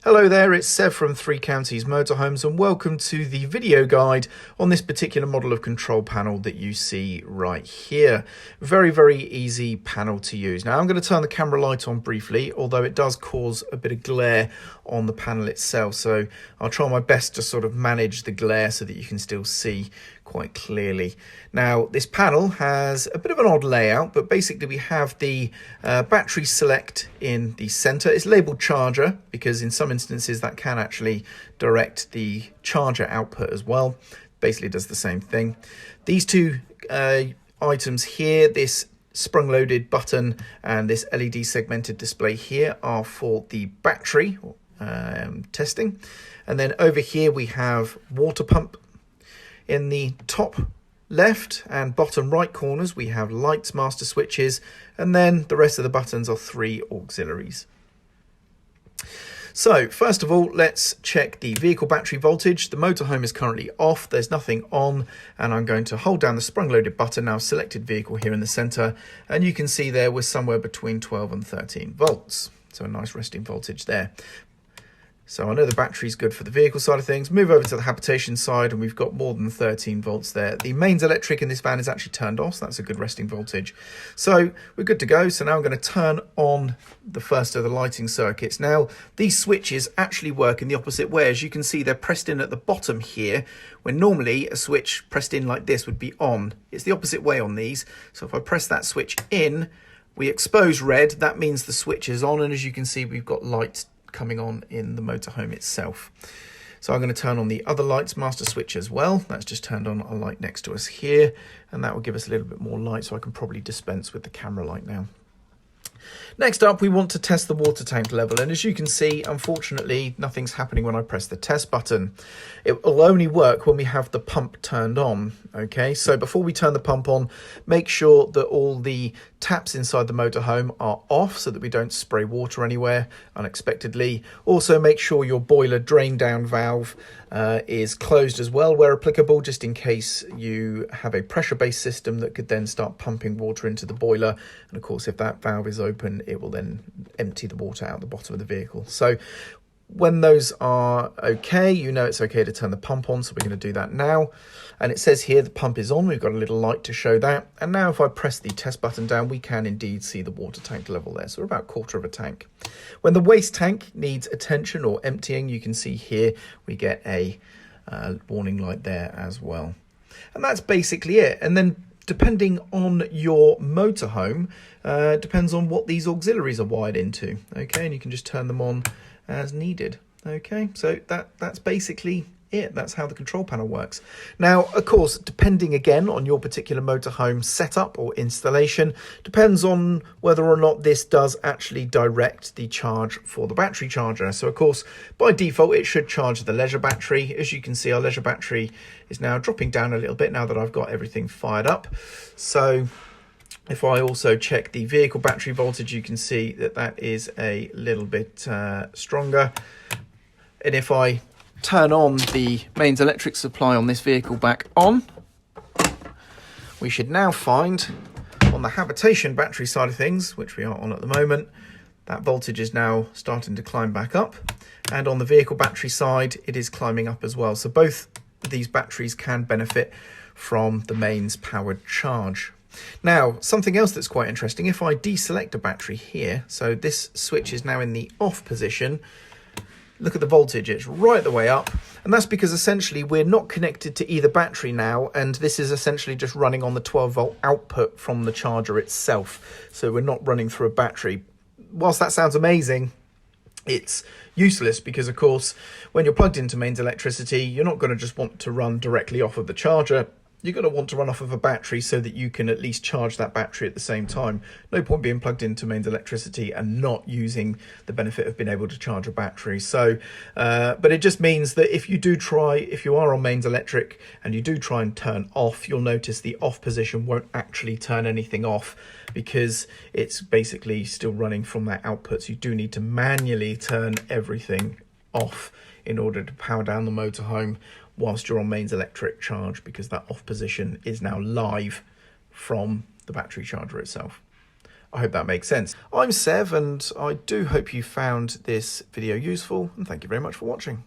Hello there, it's Sev from Three Counties Motorhomes and welcome to the video guide on this particular model of control panel that you see right here. Very easy panel to use. Now I'm going to turn the camera light on briefly, although it does cause a bit of glare on the panel itself, so I'll try my best to sort of manage the glare so that you can still see quite clearly. Now this panel has a bit of an odd layout, but basically we have the battery select in the center. It's labeled charger because in some instances that can actually direct the charger output as well. Basically does the same thing. These two items here, this sprung loaded button and this LED segmented display here, are for the battery testing. And then over here we have water pump. In the top left and bottom right corners, we have lights master switches, and then the rest of the buttons are 3 auxiliaries. So first of all, let's check the vehicle battery voltage. The motorhome is currently off, there's nothing on, and I'm going to hold down the sprung loaded button, now selected vehicle here in the center, and you can see there we're somewhere between 12 and 13 volts. So a nice resting voltage there. So I know the battery's good for the vehicle side of things. Move over to the habitation side and we've got more than 13 volts there. The mains electric in this van is actually turned off, so that's a good resting voltage. So we're good to go. So now I'm going to turn on the first of the lighting circuits. Now these switches actually work in the opposite way. As you can see, they're pressed in at the bottom here, when normally a switch pressed in like this would be on. It's the opposite way on these. So if I press that switch in, we expose red, that means the switch is on, and as you can see we've got light coming on in the motorhome itself. So I'm going to turn on the other lights master switch as well. That's just turned on a light next to us here, and that will give us a little bit more light, so I can probably dispense with the camera light now. Next up, we want to test the water tank level, and as you can see, unfortunately, nothing's happening when I press the test button. It will only work when we have the pump turned on, okay? So before we turn the pump on, make sure that all the taps inside the motorhome are off so that we don't spray water anywhere unexpectedly. Also, make sure your boiler drain down valve is closed as well where applicable, just in case you have a pressure-based system that could then start pumping water into the boiler. And of course, if that valve is open, it will then empty the water out the bottom of the vehicle. So when those are okay, you know it's okay to turn the pump on, so we're going to do that now. And it says here the pump is on, we've got a little light to show that. And now if I press the test button down, we can indeed see the water tank level there, so we're about 1/4 of a tank. When the waste tank needs attention or emptying, you can see here we get a warning light there as well. And that's basically it. And then depending on your motorhome, depends on what these auxiliaries are wired into. Okay, and you can just turn them on as needed. Okay, so that's basically it. That's how the control panel works. Now, of course, depending again on your particular motorhome setup or installation, depends on whether or not this does actually direct the charge for the battery charger. So of course, by default, it should charge the leisure battery. As you can see, our leisure battery is now dropping down a little bit now that I've got everything fired up. So if I also check the vehicle battery voltage, you can see that that is a little bit stronger. And if I turn on the mains electric supply on this vehicle back on, we should now find on the habitation battery side of things, which we are on at the moment, that voltage is now starting to climb back up. And on the vehicle battery side, it is climbing up as well. So both of these batteries can benefit from the mains powered charge. Now, something else that's quite interesting, if I deselect a battery here, so this switch is now in the off position, look at the voltage, it's right the way up. And that's because essentially we're not connected to either battery now, and this is essentially just running on the 12-volt output from the charger itself. So we're not running through a battery. Whilst that sounds amazing, it's useless because, of course, when you're plugged into mains electricity, you're not going to just want to run directly off of the charger. You're going to want to run off of a battery so that you can at least charge that battery at the same time. No point being plugged into mains electricity and not using the benefit of being able to charge a battery. So, but it just means that if you are on mains electric and you do try and turn off, you'll notice the off position won't actually turn anything off because it's basically still running from that output. So you do need to manually turn everything off in order to power down the motorhome whilst you're on mains electric charge, because that off position is now live from the battery charger itself. I hope that makes sense. I'm Sev, and I do hope you found this video useful, and thank you very much for watching.